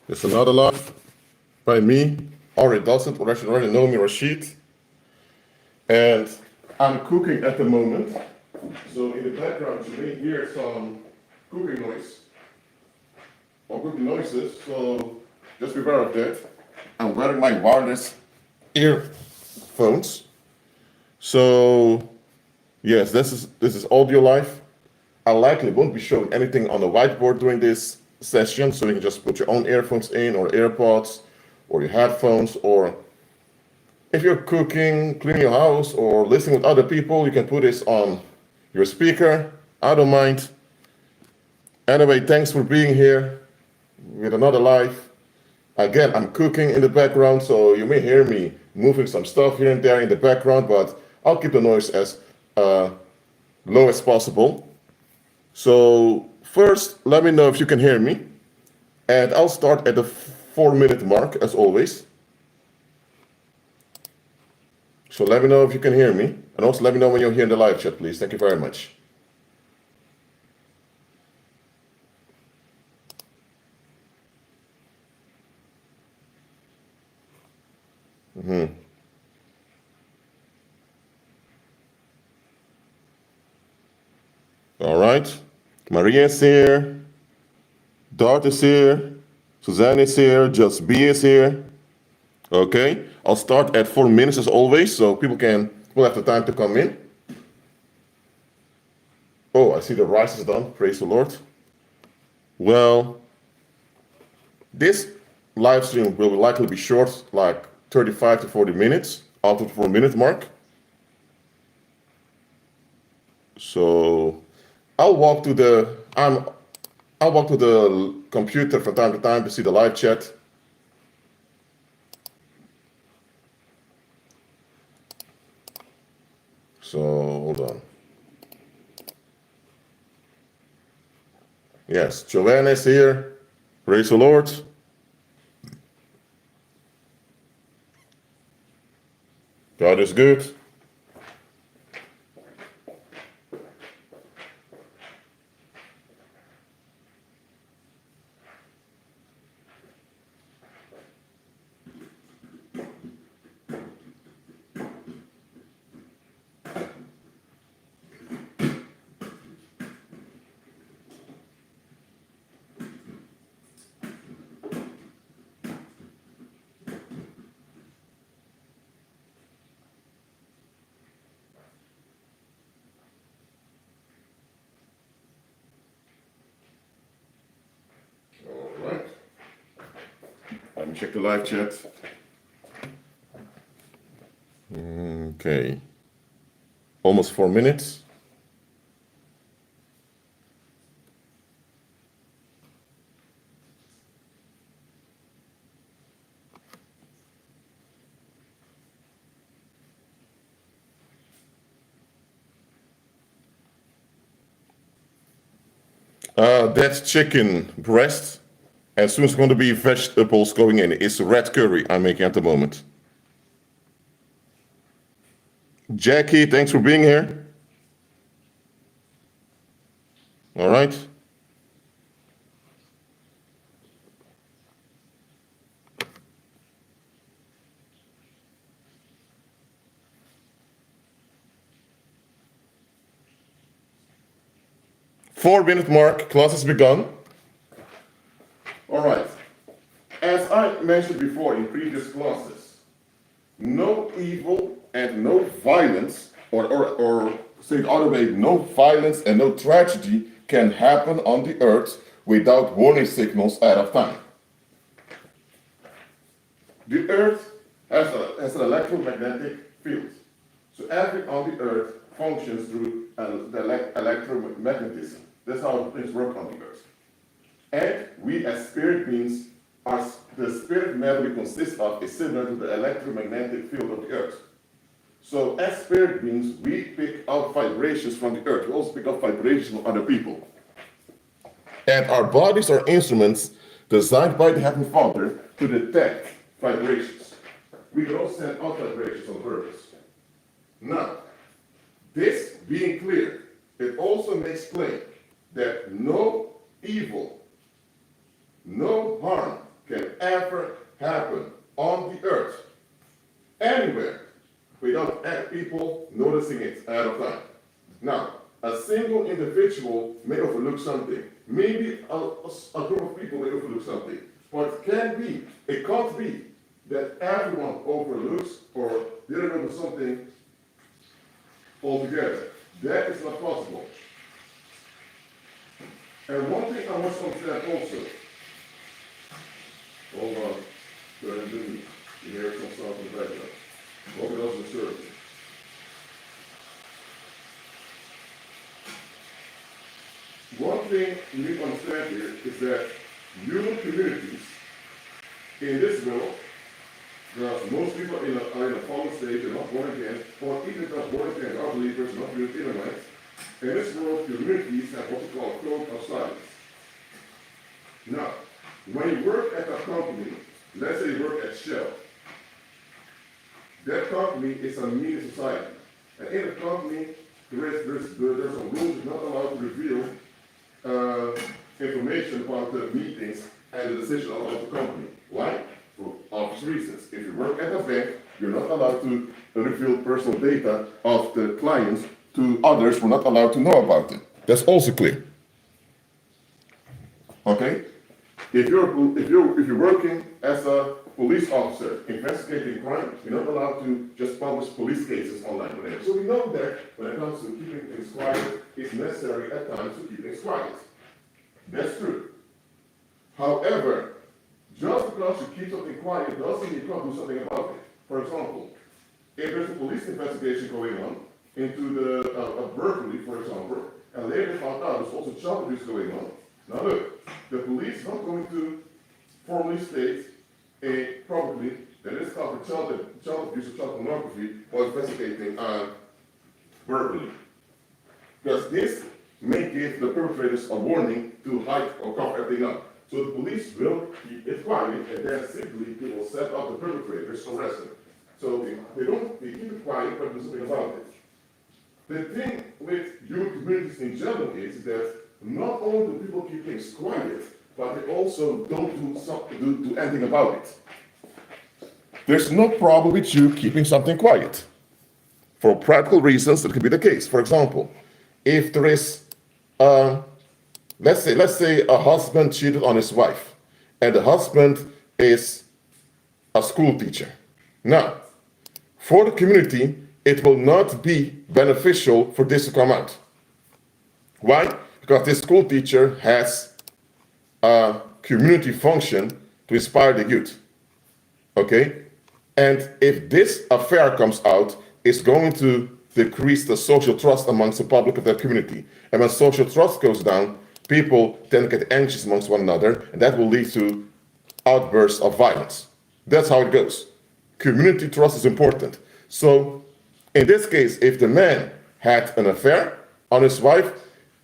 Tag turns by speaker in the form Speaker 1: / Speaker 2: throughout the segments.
Speaker 1: It's another live by me, already doesn't already know me, Rashid. And I'm cooking at the moment. So in the background you may hear some cooking noise or cooking noises. So just beware of that. I'm wearing my wireless earphones. So yes, this is audio live. I likely won't be showing anything on the whiteboard during this session, so you can just put your own earphones in, or AirPods, or your headphones, or if you're cooking, cleaning your house, or listening with other people, you can put this on your speaker. I don't mind. Anyway, thanks for being here with another live. Again, I'm cooking in the background, so you may hear me moving some stuff here and there in the background, but I'll keep the noise as low as possible. So first, let me know if you can hear me. And I'll start at the 4-minute mark, as always. So let me know if you can hear me. And also let me know when you're here in the live chat, please. Thank you very much. All right. Maria is here. Dart is here. Suzanne is here. Just B is here. Okay. I'll start at 4 minutes as always, so people will have the time to come in. Oh, I see the rice is done. Praise the Lord. Well, this live stream will likely be short, like 35 to 40 minutes, after the 4-minute mark. So I'll walk to the computer from time to time to see the live chat. So hold on. Yes, Joanna is here. Praise the Lord. God is good. Let me check the live chat. Okay. Almost 4 minutes. That's chicken breast. And soon it's going to be vegetables going in. It's red curry I'm making at the moment. Jackie, thanks for being here. All right. Four-minute mark, class has begun. All right. As I mentioned before in previous classes, no evil and no violence, or say it other way, no violence and no tragedy can happen on the earth without warning signals ahead of time. The earth has an electromagnetic field. So everything on the earth functions through the electromagnetism. That's how things work on the earth. And we as spirit beings, the spirit matter we consist of is similar to the electromagnetic field of the earth. So as spirit beings, we pick up vibrations from the earth. We also pick up vibrations from other people. And our bodies are instruments designed by the Heavenly Father to detect vibrations. We can also send out vibrations on purpose. Now, this being clear, it also makes plain that no evil, no harm can individual may overlook something. Maybe a group of people may overlook something. But it can't be that everyone overlooks or didn't remember something altogether. That is not possible. And one thing I want to understand also. Hold on. You hear some stuff in the background. What else is serving? One thing you need to understand here is that human communities in this world, most people are in a fallen state, they're not born again, or even if not born again, are believers, not real Israelites. In this world, communities have what we call a code of silence. Now, when you work at a company, let's say you work at Shell, that company is a media society. And in the company, there's some rules you're not allowed to reveal information about the meetings and the decision of the company. Why? For obvious reasons. If you work at a bank, you're not allowed to reveal personal data of the clients to others who are not allowed to know about it. That's also clear. Okay? If you're working as a police officer investigating crime, you're not allowed to just publish police cases online. So we know that when it comes to keeping things quiet, it's necessary at times to keep things quiet. That's true. However, just because you keep something quiet doesn't mean you can't do something about it. For example, if there's a police investigation going on into the Berkeley, for example, and later found out there's also child abuse going on. Now look, the police is not going to formally state probably that it's covered child abuse or child pornography while investigating Berkeley. Because this may give the perpetrators a warning to hide or cover everything up. So the police will keep it quiet, and then simply they will set up the perpetrators, arrest them. So they keep it quiet, but do something about it. The thing with human communities in general is that not only do people keep things quiet, but they also don't do anything about it. There's no problem with you keeping something quiet. For practical reasons, that could be the case. For example, if there is, let's say a husband cheated on his wife, and the husband is a school teacher. Now, for the community, it will not be beneficial for this to come out. Why? Because this school teacher has a community function to inspire the youth. Okay? And if this affair comes out, it's going to decrease the social trust amongst the public of that community. And when social trust goes down, people tend to get anxious amongst one another, and that will lead to outbursts of violence. That's how it goes. Community trust is important. So, in this case, if the man had an affair on his wife,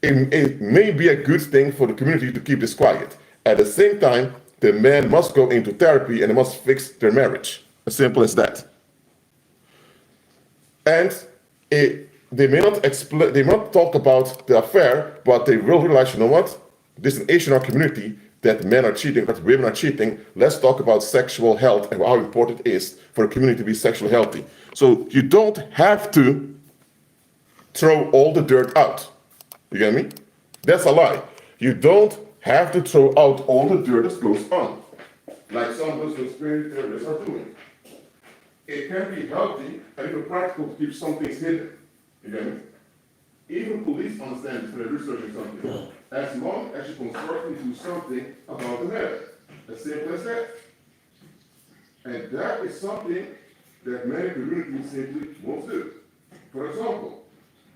Speaker 1: it may be a good thing for the community to keep this quiet. At the same time, the man must go into therapy and they must fix their marriage. As simple as that. And they may not talk about the affair, but they will realize, you know what? This is an issue in our community that men are cheating, that women are cheating. Let's talk about sexual health and how important it is for a community to be sexually healthy. So you don't have to throw all the dirt out. You get me? That's a lie. You don't have to throw out all the dirt that goes on, like some of those conspiracy theorists are doing. It can be healthy and even practical to keep some things hidden. You get me? Even police understand this when they're researching something. As long as you constructively do something about the matter. As simple as that. And that is something that many communities simply won't do. For example,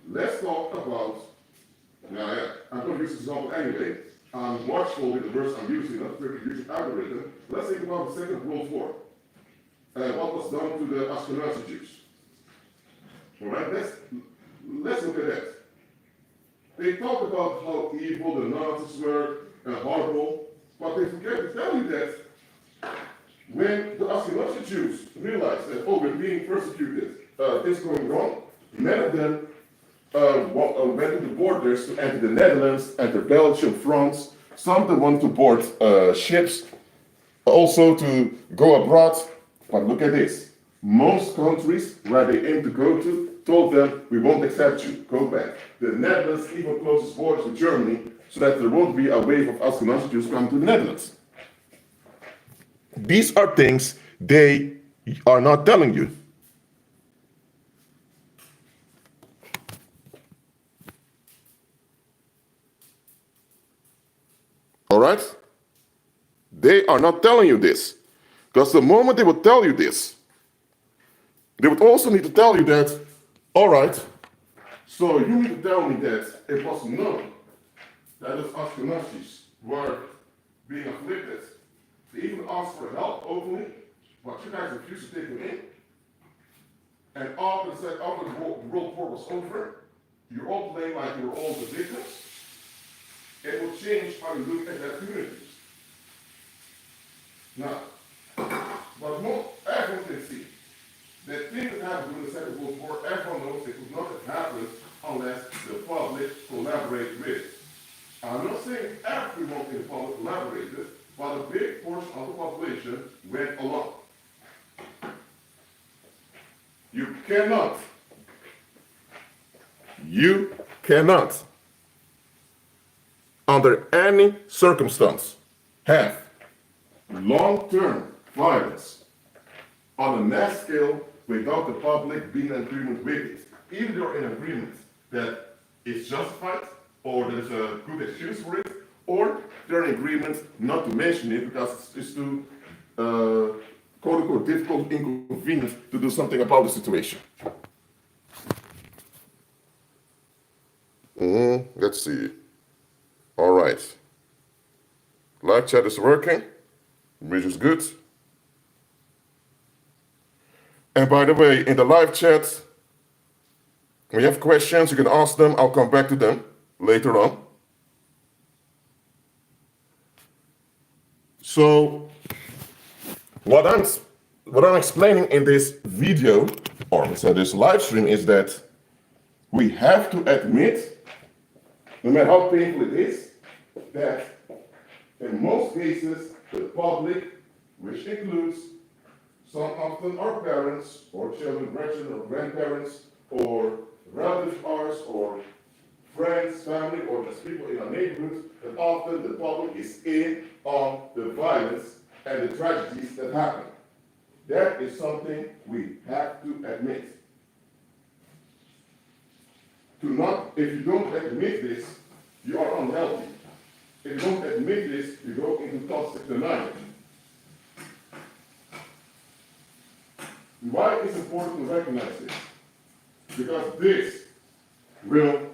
Speaker 1: let's talk about, I'm going to use this example anyway. I'm watchful with the words I'm using, not strictly using algorithm. Let's think about the Second World War. What was done to the Ashkenazi Jews. All right, let's look at that. They talk about how evil the Nazis were and horrible, but they forget to tell you that when the Ashkenazi Jews realized that, oh, we're being persecuted, this is going wrong, many of them went to the borders to enter the Netherlands, enter Belgium, France. Some of them wanted to board ships, also to go abroad. But look at this. Most countries where they aim to go to, told them, we won't accept you, go back. The Netherlands even closes borders with Germany so that there won't be a wave of Ashkenazi Jews coming to the Netherlands. These are things they are not telling you. All right? They are not telling you this. Because the moment they would tell you this, they would also need to tell you that, all right, so you need to tell me that it was known that those Ashkenazis were being afflicted. They even asked for help openly, but you guys refused to take them in. And after the World War was over, you all playing like you were all the victims. It will change how you look at that community. Now, but everyone can see that things that happened during the Second World War, everyone knows it could not have happened unless the public collaborated with it. I'm not saying everyone in the public collaborated, but a big portion of the population went along. You cannot, under any circumstance, have long-term violence on a mass scale without the public being in agreement with it. Either you're in agreement that it's justified, or there's a good excuse for it, or they're in agreement not to mention it because it's too quote-unquote difficult, inconvenient to do something about the situation. Let's see. All right. Live chat is working, which is good. And by the way, in the live chat, when you have questions, you can ask them. I'll come back to them later on. So, what I'm explaining in this video, or this live stream, is that we have to admit, no matter how painful it is, that in most cases, the public, which includes some often our parents, or children, grandchildren, or grandparents, or relatives of ours, or friends, family, or just people in our neighborhoods, that often the public is in on the violence and the tragedies that happen. That is something we have to admit. If you don't admit this, you are unhealthy. If you don't admit this, you go into toxic denial. Why is it important to recognize this? Because this will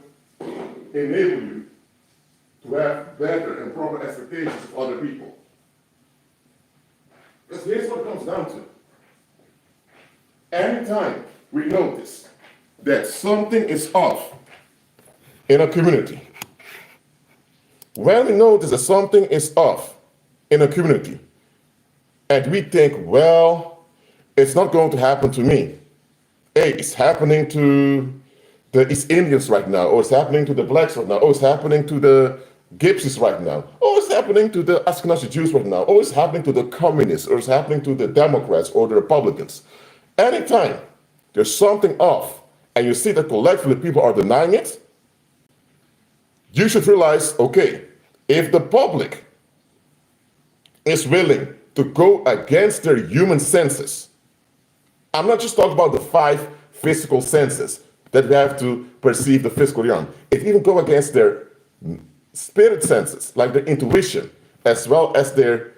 Speaker 1: enable you to have better and proper expectations of other people. Because here's what it comes down to. Anytime we notice that something is off in a community, when we notice that something is off in a community, and we think, well, it's not going to happen to me. Hey, it's happening to the East Indians right now, or it's happening to the blacks right now, or it's happening to the Gypsies right now, or it's happening to the Ashkenazi Jews right now, or it's happening to the communists, or it's happening to the Democrats or the Republicans. Anytime there's something off, and you see that collectively people are denying it, you should realize, okay, if the public is willing to go against their human senses, I'm not just talking about the 5 physical senses that we have to perceive the physical realm. It even go against their spirit senses, like their intuition, as well as their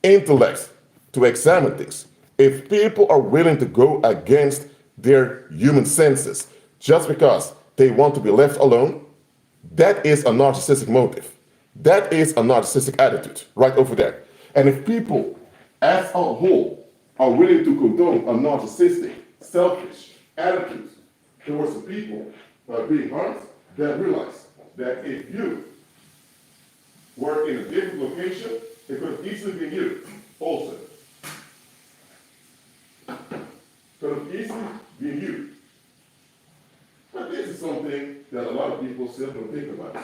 Speaker 1: intellect to examine things. If people are willing to go against their human senses just because they want to be left alone, that is a narcissistic motive. That is a narcissistic attitude right over there. And if people as a whole are willing to condone a narcissistic, selfish attitude towards the people that are being harmed, then realize that if you were in a different location, it could have easily been you also. Could have easily been you. But this is something that a lot of people still don't think about.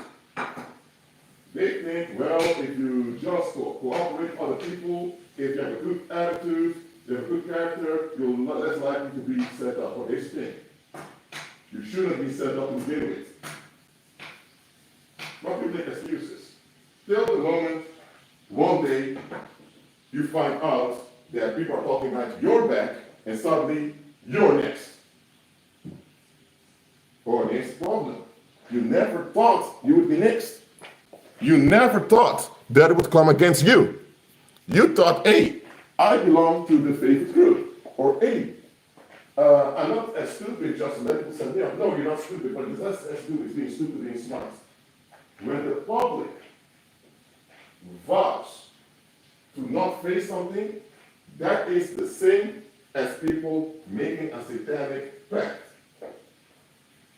Speaker 1: They think, well, if you just cooperate with other people, if you have a good attitude, you have a good character, you're less likely to be set up for this thing. You shouldn't be set up to begin with. But people make excuses. Till the moment, one day, you find out that people are talking behind your back, and suddenly, you're next. Or next problem. You never thought you would be next. You never thought that it would come against you. You thought, hey, I belong to the favorite group. Or, hey, I'm not as stupid just to let people say, yeah, no, you're not stupid, but it's not as stupid as being stupid being smart. When the public vows to not face something, that is the same as people making a satanic pact.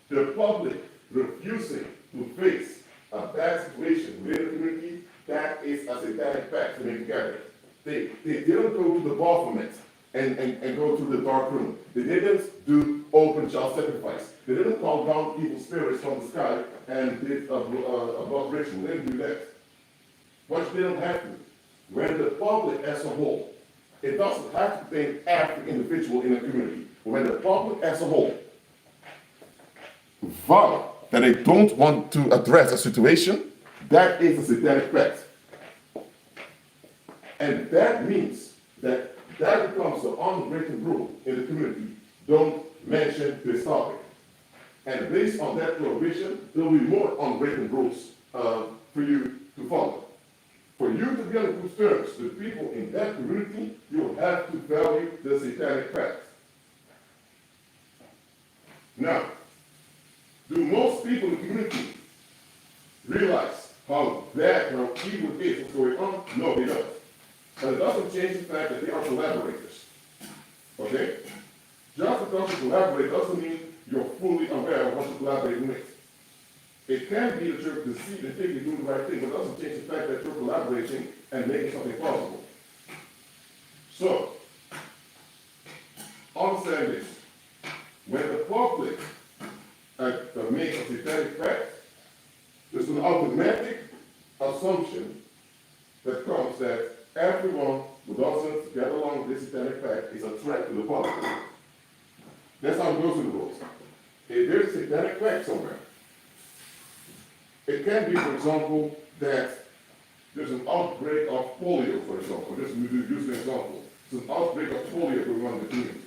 Speaker 1: The public refusing to face a bad situation within the community, that is a satanic pact to make together. They didn't go to the Baphomet and go to the dark room. They didn't do open child sacrifice. They didn't call down evil spirits from the sky and did a blood ritual. They didn't do that. But they don't have to. When the public as a whole, it doesn't have to think every individual in a community. When the public as a whole vow that they don't want to address a situation, that is a satanic pact. And that means that becomes the unwritten rule in the community. Don't mention this topic. And based on that prohibition, there will be more unwritten rules for you to follow. For you to be on good terms with people in that community, you will have to value the satanic pact. Now, do most people in the community realize how bad, how evil it is, what's going on? No, they don't. But it doesn't change the fact that they are collaborators. Okay? Just because you collaborate doesn't mean you're fully aware of what you're collaborating with. It can be that you're deceived and think you're doing the right thing, but it doesn't change the fact that you're collaborating and making something possible. So, understand this. When the public makes a satanic pact, there's an automatic assumption that comes that everyone who doesn't get along with this satanic pact is a threat to the public. That's how it goes in the world. If there's a satanic pact somewhere, it can be, for example, that there's an outbreak of polio, for example. Just use an example. There's an outbreak of polio going on in the community.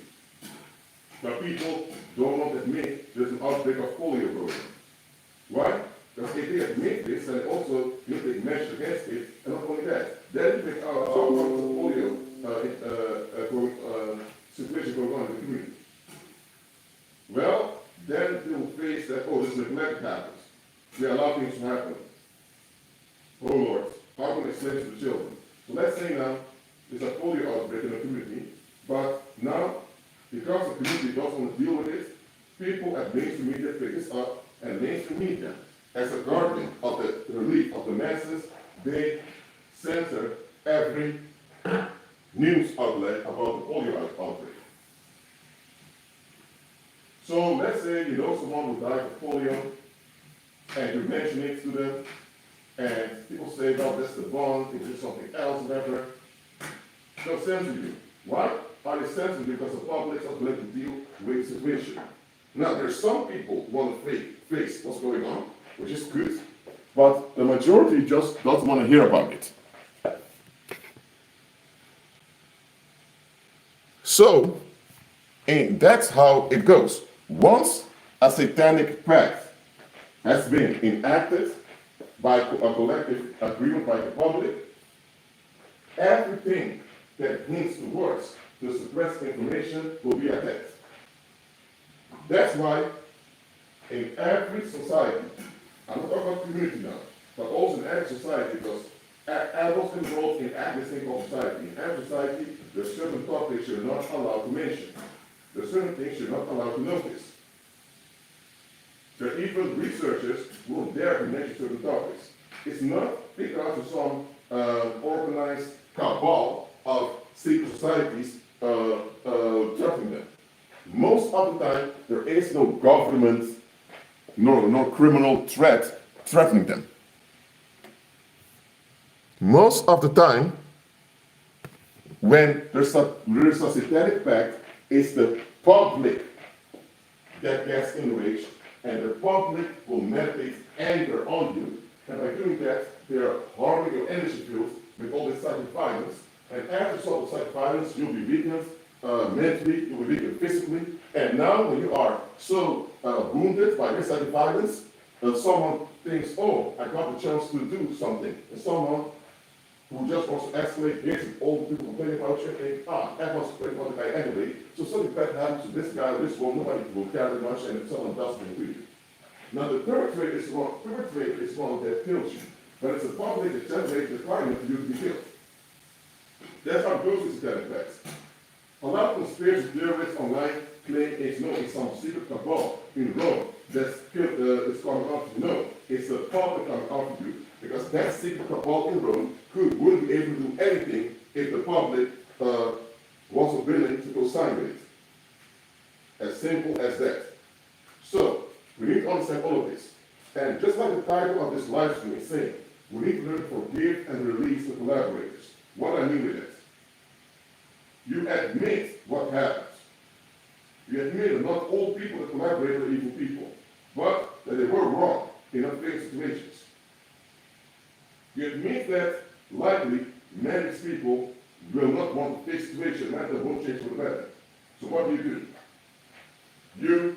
Speaker 1: But people don't want to admit there's an outbreak of polio going on. Why? Because if they admit this, then also you take measures against it, and not only that, then you take out the polio situation going on in the community. Well, then they will face that, oh, this neglect happens. We allow things to happen. Oh Lord, how can I explain this to the children? So let's say now there's a polio outbreak in the community, but now, because the community doesn't want to deal with it, people at mainstream media pick this up, and mainstream media, as a guardian of the relief of the masses, they censor every news outlet about the polio outbreak. So let's say you know someone who died of polio, and you mention it to them, and people say, well, that's the bond, it's just something else, whatever. They'll censor you. Why? Are they censoring you? Because the public is not going to deal with the situation. Now, there's some people who want to face what's going on, which is good, but the majority just doesn't want to hear about it. So, and that's how it goes. Once a satanic pact has been enacted by a collective agreement by the public, everything that hints towards to suppress information will be attacked. That's why in every society, I'm not talking about community now, but also in every society, because adults involved in every single society. In every society, there's certain topics you're not allowed to mention. There's certain things you're not allowed to notice. There are even researchers who won't dare to mention certain topics. It's not because of some organized cabal of secret societies threatening them. Most of the time, there is no government, no criminal threat threatening them. Most of the time, When there's a satanic pact, it's the public that gets enraged, and the public will meditate anger on you. And by doing that, they are harming your energy fields with all this psychic violence. And as a result of psychic violence, you'll be weakened mentally, you'll be weakened physically. And now, when you are so wounded by this psychic violence, someone thinks, oh, I got the chance to do something. And someone who just wants to escalate this, all the people complaining about you, and everyone's complaining about the guy anyway. So something bad happens to this guy or this woman, nobody will care that much, and if someone does something to you. Now the third trait is one that kills you, but it's a public that generates the requirement for you to be killed. That's how it goes with satanic pacts. A lot of conspiracy theorists online claim it's some secret cabal in Rome that's coming out to you. No, it's the public coming out to you. Because that secret cabal in Rome wouldn't be able to do anything if the public wasn't willing to go sign with it. As simple as that. So, we need to understand all of this. And just like the title of this live stream is saying, we need to learn to forgive and release the collaborators. What do I mean with that? You admit what happens. You admit that not all people that collaborate are evil people, but that they were wrong in unfair situations. You admit that likely many people will not want to fix the situation, and that won't change for the better. So what do? You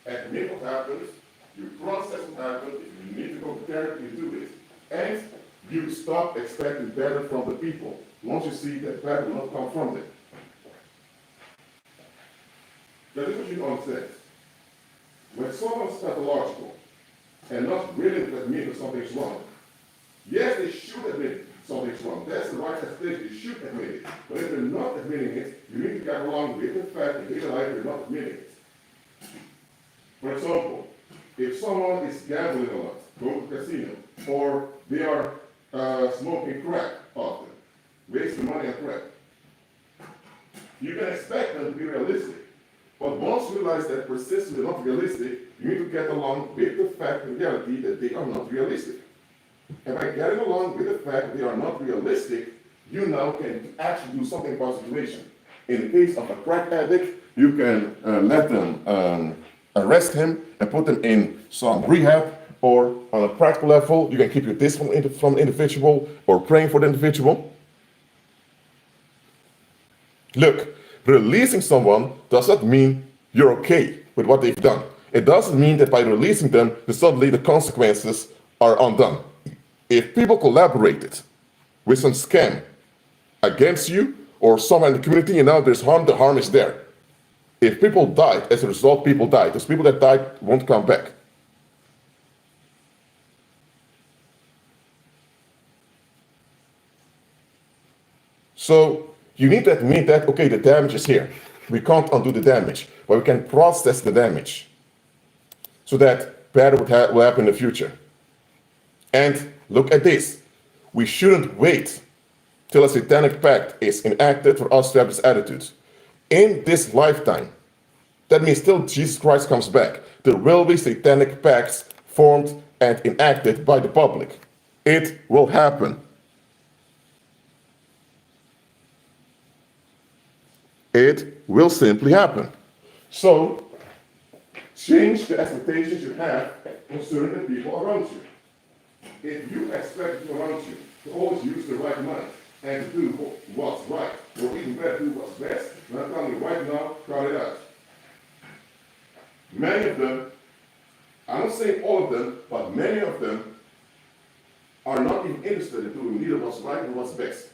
Speaker 1: admit what happens, you process what happened. If you need to go to therapy, you do it. And you stop expecting better from the people once you see that better will not come from them. That is what you understand. When someone's pathological and not willing to admit that something's wrong, yes, they should admit something's wrong. That's the right stage. They should admit it. But if they're not admitting it, you need to get along with the fact that they they're not admitting it. For example, if someone is gambling a lot, going to a casino, or they are smoking crack often, wasting money on crack, you can expect them to be realistic. But once you realize that persistently not realistic, you need to get along with the fact and reality that they are not realistic. And by getting along with the fact that they are not realistic, you now can actually do something about the situation. In the case of a crack addict, you can let them arrest him and put him in some rehab, or on a practical level, you can keep your distance from the individual or praying for the individual. Look, releasing someone does not mean you're okay with what they've done. It doesn't mean that by releasing them, that suddenly the consequences are undone. If people collaborated with some scam against you or someone in the community and now there's harm, the harm is there. If people died, as a result, people died. Those people that died won't come back. So you need to admit that, okay, the damage is here. We can't undo the damage, but we can process the damage so that better will happen in the future. And look at this. We shouldn't wait till a satanic pact is enacted for us to have this attitude. In this lifetime, that means till Jesus Christ comes back, there will be satanic pacts formed and enacted by the public. It will happen. It will simply happen. So, change the expectations you have concerning the people around you. If you expect people around you to always use the right mind and to do what's right, or even better, do what's best, then I'm telling you right now, cut it out. Many of them, I'm not saying all of them, but many of them are not even interested in doing neither what's right or what's best.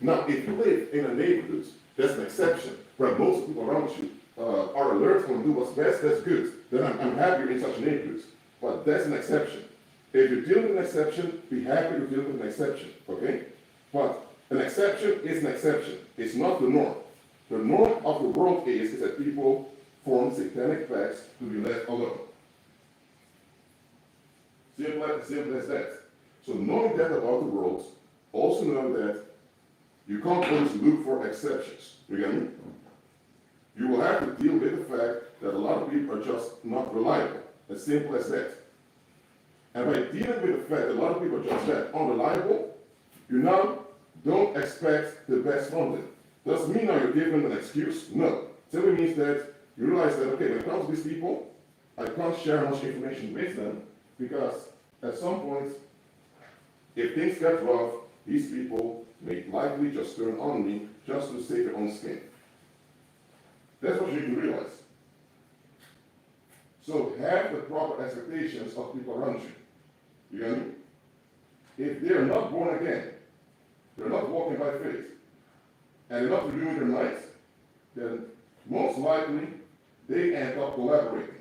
Speaker 1: Now, if you live in a neighborhood, that's an exception, where most people around you are alert and do what's best, that's good. Then I'm happier in such neighborhoods. But that's an exception. If you're dealing with an exception, be happy you're dealing with an exception, okay? But an exception is an exception. It's not the norm. The norm of the world is that people form satanic pacts to be left alone. Simple as that. So knowing that about the world, also know that you can't always look for exceptions. You get me? You will have to deal with the fact that a lot of people are just not reliable. As simple as that. And by dealing with the fact that a lot of people are just that unreliable, you now don't expect the best from them. Does it mean now you're giving an excuse? No. Simply means that you realize that, okay, when it comes to these people, I can't share much information with them because at some point, if things get rough, these people may likely just turn on me just to save their own skin. That's what you need to realize. So have the proper expectations of people around you. You get me? If they're not born again, they're not walking by faith, and they're not renewing their minds, then most likely they end up collaborating.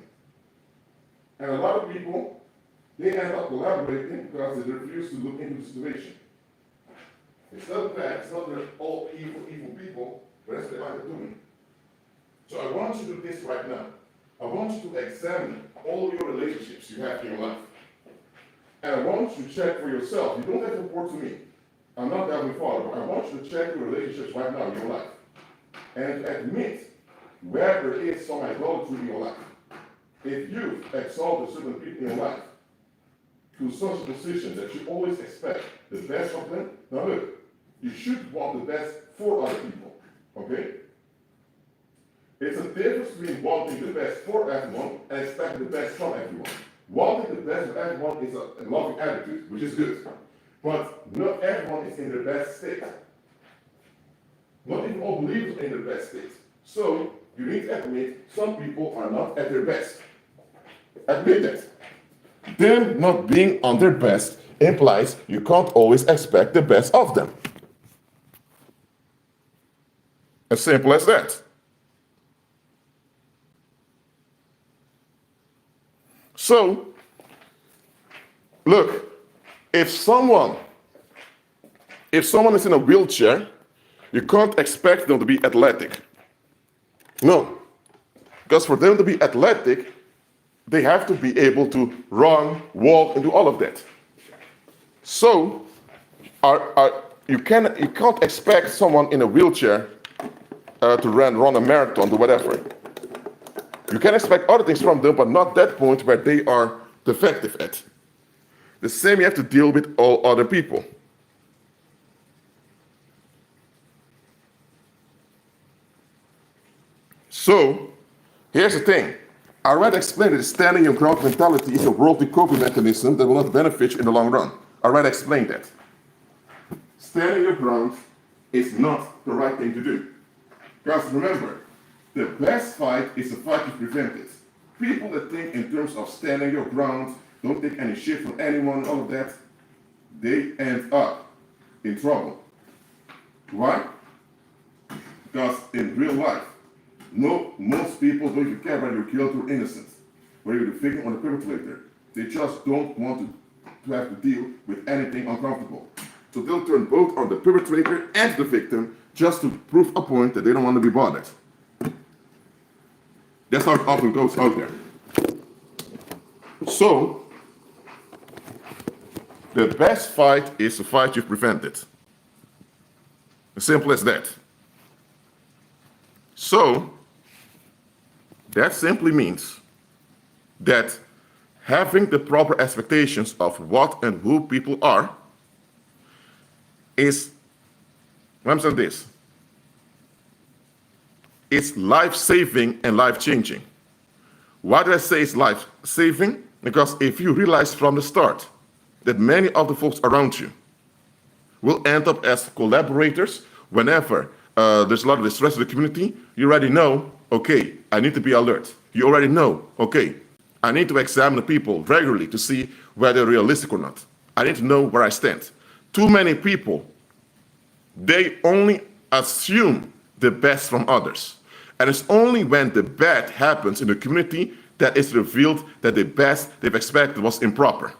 Speaker 1: And a lot of people, they end up collaborating because they refuse to look into the situation. It's not bad, it's not they're all evil people, but that's what they're doing. So I want you to do this right now. I want you to examine all your relationships you have in your life. And I want you to check for yourself. You don't have to report to me. I'm not the Heavenly Father, but I want you to check your relationships right now in your life. And admit where there is some idolatry in your life. If you exalt certain people in your life to such a position that you always expect the best of them, now look, you should want the best for other people, okay? It's a difference between wanting the best for everyone and expecting the best from everyone. Wanting the best for everyone is a loving attitude, which is good. But not everyone is in their best state. Not even all believers are in their best state. So, you need to admit some people are not at their best. Admit that. Them not being on their best implies you can't always expect the best of them. As simple as that. So, look, if someone is in a wheelchair, you can't expect them to be athletic. No. Because for them to be athletic, they have to be able to run, walk, and do all of that. So, you can't expect someone in a wheelchair to run a marathon or whatever. You can expect other things from them, but not that point where they are defective at. The same you have to deal with all other people. So, here's the thing. I already explained that standing your ground mentality is a worldly coping mechanism that will not benefit you in the long run. I already explained that. Standing your ground is not the right thing to do. Because remember, the best fight is a fight you prevented. People that think in terms of standing your ground, don't take any shit from anyone, all of that, they end up in trouble. Why? Because in real life, most people don't even care whether you're guilty or innocent, whether you're the victim or the perpetrator. They just don't want to have to deal with anything uncomfortable. So they'll turn both on the perpetrator and the victim just to prove a point that they don't want to be bothered. That's how it often goes out there. So, the best fight is the fight you've prevented. As simple as that. So, that simply means that having the proper expectations of what and who people are is, let me say this, it's life-saving and life-changing. Why did I say it's life-saving? Because if you realize from the start that many of the folks around you will end up as collaborators whenever there's a lot of distress in the community, you already know, okay, I need to be alert. You already know, okay, I need to examine the people regularly to see whether they're realistic or not. I need to know where I stand. Too many people, they only assume the best from others. And it's only when the bad happens in the community that it's revealed that the best they've expected was improper.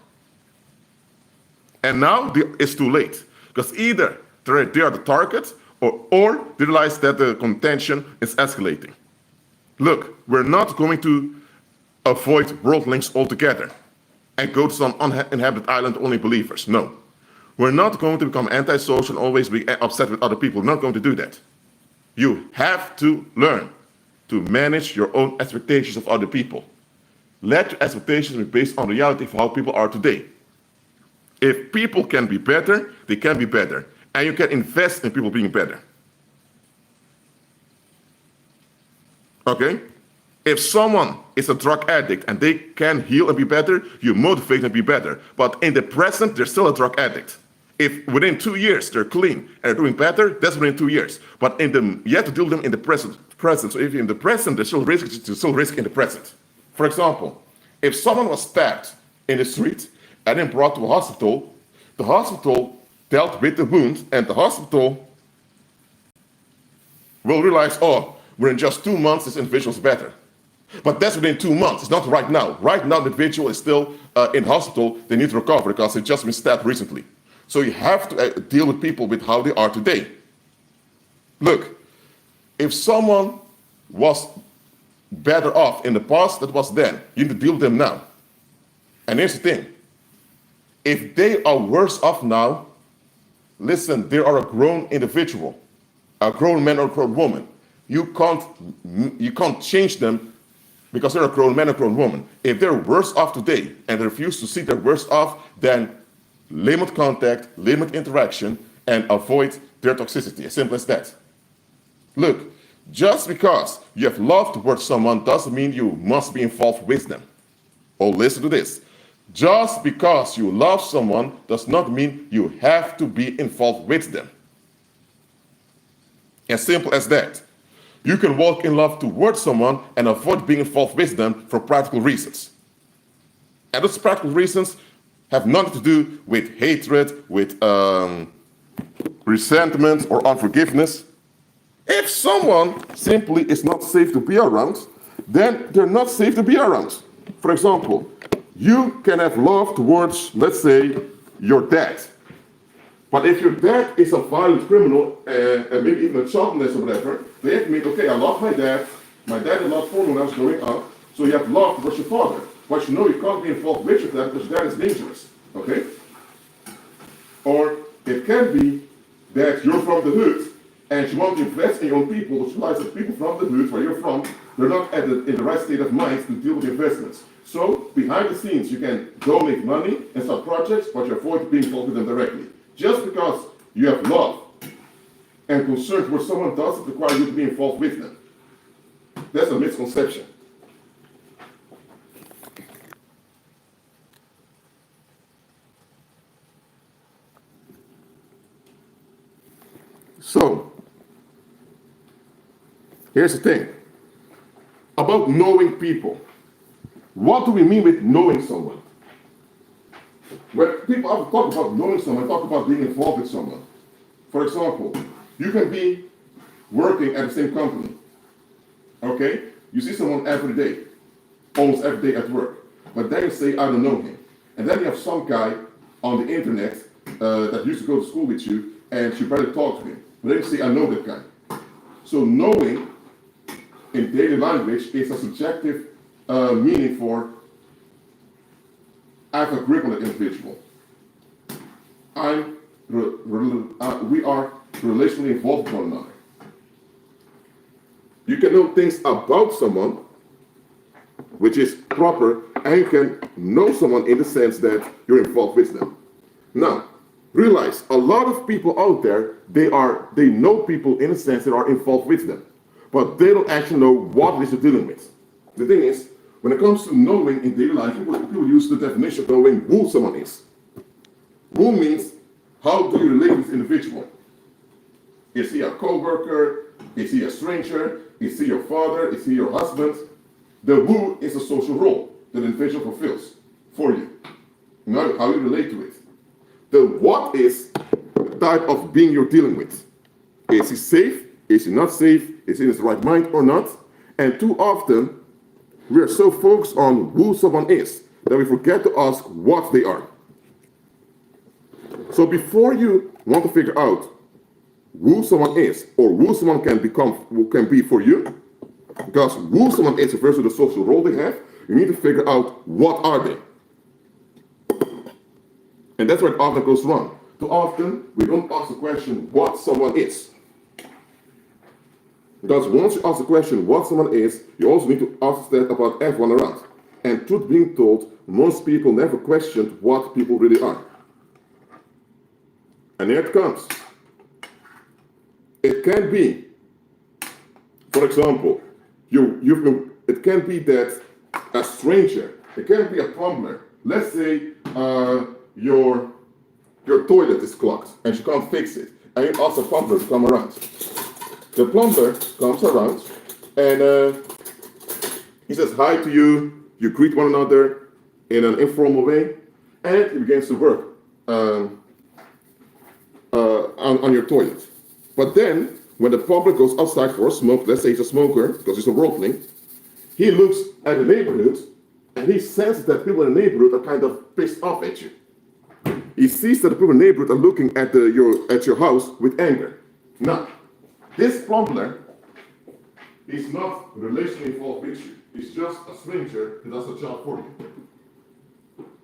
Speaker 1: And now it's too late. Because either they are the target or they realize that the contention is escalating. Look, we're not going to avoid worldlings altogether and go to some uninhabited island only believers. No. We're not going to become antisocial and always be upset with other people. We're not going to do that. You have to learn to manage your own expectations of other people. Let your expectations be based on reality for how people are today. If people can be better, they can be better. And you can invest in people being better. Okay? If someone is a drug addict and they can heal and be better, you motivate them to be better. But in the present, they're still a drug addict. If within 2 years they're clean and they're doing better, that's within 2 years. But you have to deal with them in the present. So if you're in the present, there's still risk in the present. For example, if someone was stabbed in the street and then brought to a hospital, the hospital dealt with the wound, and the hospital will realize, oh, within just 2 months, this individual's better. But that's within 2 months. It's not right now. Right now, the individual is still in hospital. They need to recover because they've just been stabbed recently. So you have to deal with people with how they are today. Look, if someone was better off in the past than was then, you need to deal with them now. And here's the thing. If they are worse off now, listen, they are a grown individual, a grown man or a grown woman. You can't change them because they're a grown man or a grown woman. If they're worse off today and they refuse to see they're worse off, then limit contact, limit interaction, and avoid their toxicity. As simple as that. Look, just because you have love towards someone doesn't mean you must be involved with them. Oh, listen to this. Just because you love someone does not mean you have to be involved with them. As simple as that. You can walk in love towards someone and avoid being involved with them for practical reasons. And those practical reasons have nothing to do with hatred, with resentment or unforgiveness. If someone simply is not safe to be around, then they're not safe to be around. For example, you can have love towards, let's say, your dad. But if your dad is a violent criminal, and maybe even a child molester or whatever, they have to mean, okay, I love my dad had a lot for me when I was growing up, so you have love towards your father. But you know you can't be involved with your dad because your dad is dangerous, okay? Or it can be that you're from the hood, and you want to invest in your own people, but you realize that people from the hood, where you're from, they're not in the right state of mind to deal with investments. So, behind the scenes, you can donate money and start projects, but you avoid being involved with them directly. Just because you have love and concern for someone doesn't require you to be involved with them. That's a misconception. So, here's the thing about knowing people. What do we mean with knowing someone? When people often talk about knowing someone, talk about being involved with someone. For example, you can be working at the same company. Okay? You see someone every day, almost every day at work. But then you say, I don't know him. And then you have some guy on the internet that used to go to school with you, and you better talk to him. But then you say, I know that guy. So knowing in daily language is a subjective meaning for I have a grip on that individual. We are relationally involved with one another. You can know things about someone, which is proper, and you can know someone in the sense that you're involved with them. Now, realize a lot of people out there, they know people in a sense that are involved with them, but they don't actually know what it is they're dealing with. The thing is, when it comes to knowing in daily life, people use the definition of knowing who someone is. Who means, how do you relate with this individual? Is he a co-worker? Is he a stranger? Is he your father? Is he your husband? The who is a social role that the individual fulfills for you. Now, how you relate to it. The what is the type of being you're dealing with. Is he safe? Is he not safe? Is he in his right mind or not? And too often, we are so focused on who someone is that we forget to ask what they are. So before you want to figure out who someone is or who someone can become, who can be for you, because who someone is refers to the social role they have, you need to figure out what are they. And that's where it often goes wrong. Too often, we don't ask the question what someone is. Because once you ask the question what someone is, you also need to ask that about everyone around. And truth being told, most people never questioned what people really are. And here it comes. It can be, for example, it can be that a stranger, it can be a plumber. Let's say your toilet is clogged and you can't fix it, and you ask a plumber to come around. The plumber comes around and he says hi to you. You greet one another in an informal way, and he begins to work on your toilet. But then, when the plumber goes outside for a smoke, let's say he's a smoker because he's a role-playing, he looks at the neighborhood and he senses that people in the neighborhood are kind of pissed off at you. He sees that the people in the neighborhood are looking at your house with anger. Now, this plumber is not relationally involved with you. He's just a stranger who does the job for you.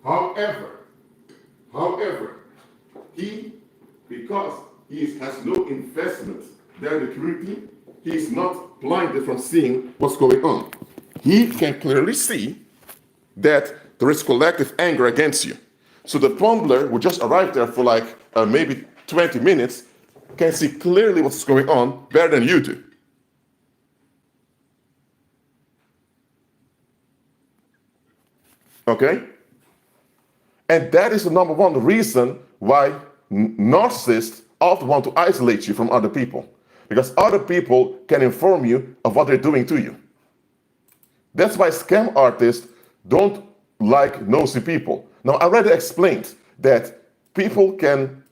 Speaker 1: However, because he has no investment there in the community, he's not blinded from seeing what's going on. He can clearly see that there is collective anger against you. So the plumber who just arrived there for like maybe 20 minutes can see clearly what's going on better than you do. Okay? And that is the number one reason why narcissists often want to isolate you from other people. Because other people can inform you of what they're doing to you. That's why scam artists don't like nosy people. Now, I already explained that people can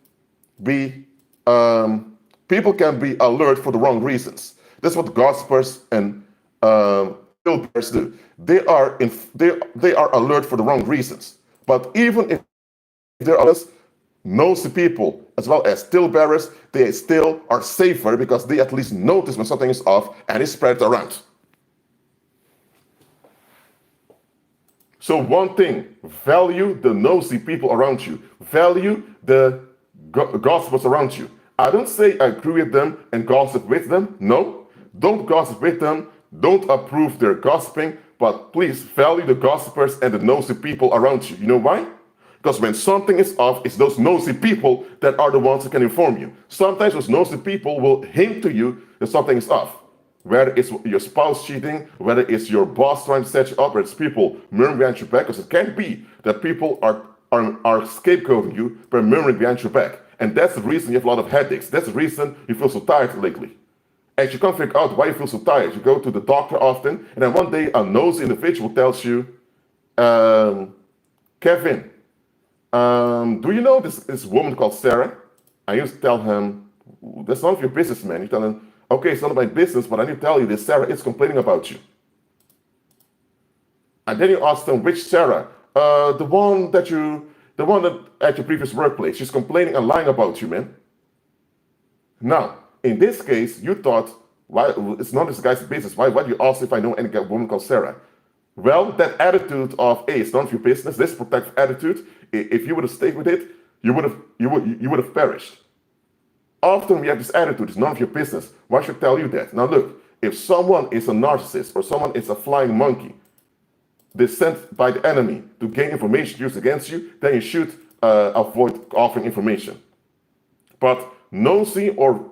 Speaker 1: be alert for the wrong reasons. That's what gossipers and killers do. They are alert for the wrong reasons. But even if there are nosy people as well as still-bearers, they still are safer because they at least notice when something is off and it spreads around. So one thing, value the nosy people around you. Value the gossipers around you. I don't say agree with them and gossip with them. No, don't gossip with them. Don't approve their gossiping, but please value the gossipers and the nosy people around you. You know why? Because when something is off, it's those nosy people that are the ones who can inform you. Sometimes those nosy people will hint to you that something is off. Whether it's your spouse cheating, whether it's your boss trying to set you up, whether it's people murmuring behind your back, because it can be that people are scapegoating you by murmuring behind your back. And that's the reason you have a lot of headaches. That's the reason you feel so tired lately. And you can't figure out why you feel so tired. You go to the doctor often, and then one day a nosy individual tells you, Kevin, do you know this woman called Sarah? I used to tell him, that's none of your business, man. You tell him, okay, it's none of my business, but I need to tell you this Sarah is complaining about you. And then you ask them, which Sarah? The one that at your previous workplace. She's complaining and lying about you, man. Now, in this case, you thought, why it's not this guy's business. Why do you ask if I know any woman called Sarah? Well, that attitude of, hey, it's none of your business, this protective attitude, if you would have stayed with it, you would have perished. Often we have this attitude, it's none of your business. Why should I tell you that? Now look, if someone is a narcissist or someone is a flying monkey, they're sent by the enemy to gain information used against you, then you should avoid offering information. But nosy or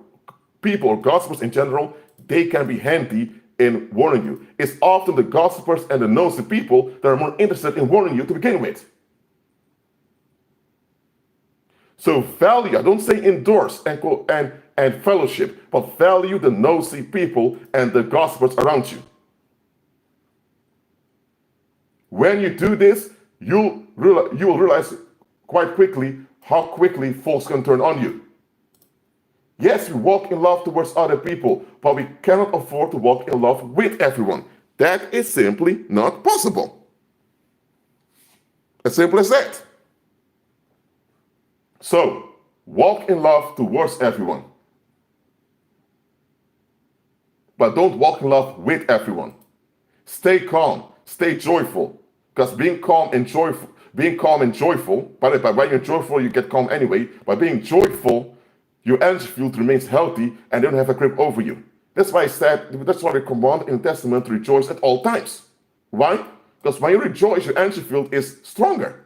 Speaker 1: people or gossipers in general, they can be handy in warning you. It's often the gossipers and the nosy people that are more interested in warning you to begin with. So value, I don't say endorse and fellowship, but value the nosy people and the gossipers around you. When you do this, you will realize quite quickly how quickly folks can turn on you. Yes, we walk in love towards other people, but we cannot afford to walk in love with everyone. That is simply not possible. As simple as that. So, walk in love towards everyone. But don't walk in love with everyone. Stay calm, stay joyful. Because being calm and joyful, by the way, when you're joyful, you get calm anyway. By being joyful, your energy field remains healthy and they don't have a grip over you. That's why we command in the Testament to rejoice at all times. Why? Because when you rejoice, your energy field is stronger.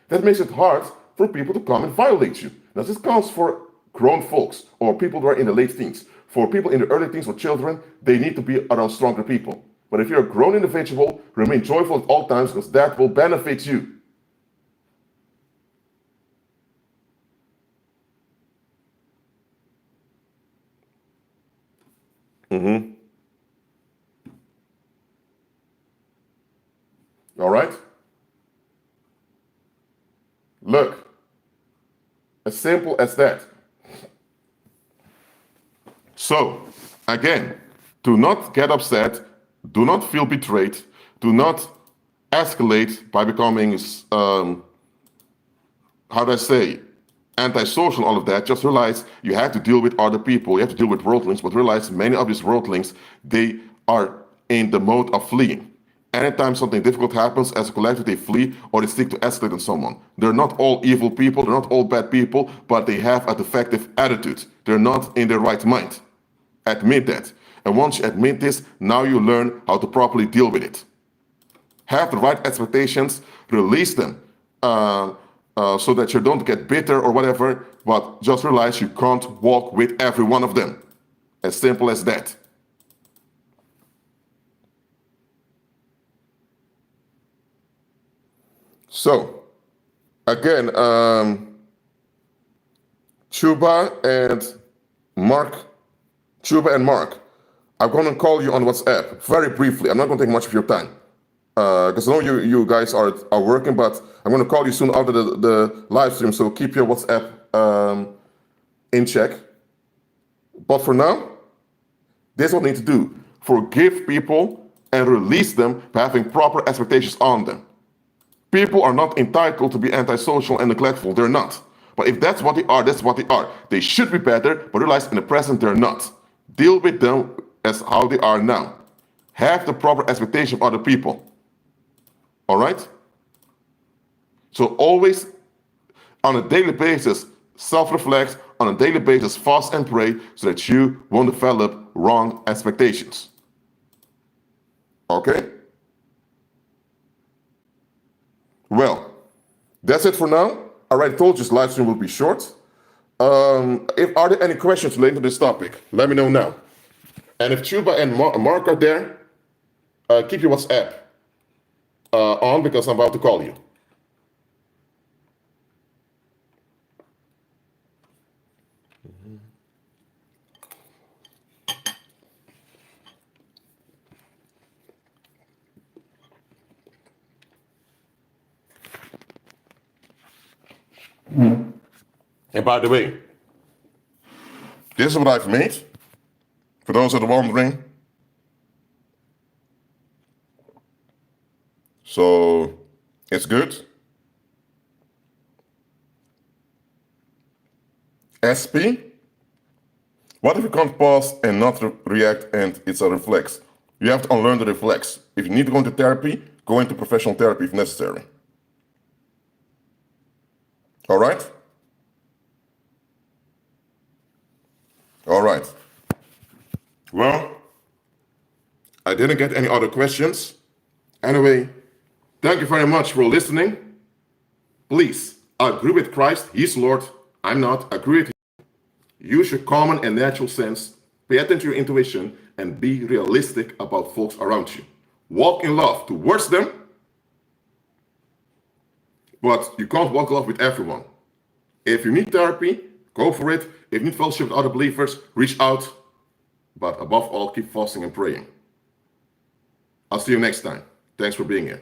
Speaker 1: That makes it hard for people to come and violate you. Now this counts for grown folks or people who are in the late teens. For people in the early teens or children, they need to be around stronger people. But if you're a grown individual, remain joyful at all times because that will benefit you. All right? Look, as simple as that. So, again, do not get upset, do not feel betrayed, do not escalate by becoming, how do I say, antisocial, all of that. Just realize you have to deal with other people, you have to deal with worldlings, but realize many of these worldlings, they are in the mode of fleeing. Anytime something difficult happens, as a collective, they flee or they seek to escalate on someone. They're not all evil people, they're not all bad people, but they have a defective attitude. They're not in their right mind. Admit that. And once you admit this, now you learn how to properly deal with it. Have the right expectations, release them, so that you don't get bitter or whatever, but just realize you can't walk with every one of them. As simple as that. So, again, Chuba and Mark, I'm going to call you on WhatsApp very briefly. I'm not going to take much of your time because I know you guys are working, but I'm going to call you soon after the live stream, so keep your WhatsApp in check. But for now, this is what we need to do. Forgive people and release them by having proper expectations on them. People are not entitled to be antisocial and neglectful. They're not. But if that's what they are, that's what they are. They should be better, but realize in the present they're not. Deal with them as how they are now. Have the proper expectation of other people. All right? So always, on a daily basis, self-reflect, on a daily basis, fast and pray so that you won't develop wrong expectations. Okay? Well, that's it for now. I already told you this live stream will be short. Are there any questions related to this topic? Let me know now. And if Chuba and Mark are there, keep your WhatsApp on because I'm about to call you. And by the way, this is what I've made. For those that are wondering. So it's good. SP. What if you can't pause and not react and it's a reflex? You have to unlearn the reflex. If you need to go into therapy, go into professional therapy if necessary. All right? All right. Well, I didn't get any other questions. Anyway, thank you very much for listening. Please, agree with Christ. He's Lord. I'm not. Agree with him. Use your common and natural sense. Pay attention to your intuition and be realistic about folks around you. Walk in love towards them, but you can't walk in love with everyone. If you need therapy, go for it. If you need fellowship with other believers, reach out. But above all, keep fasting and praying. I'll see you next time. Thanks for being here.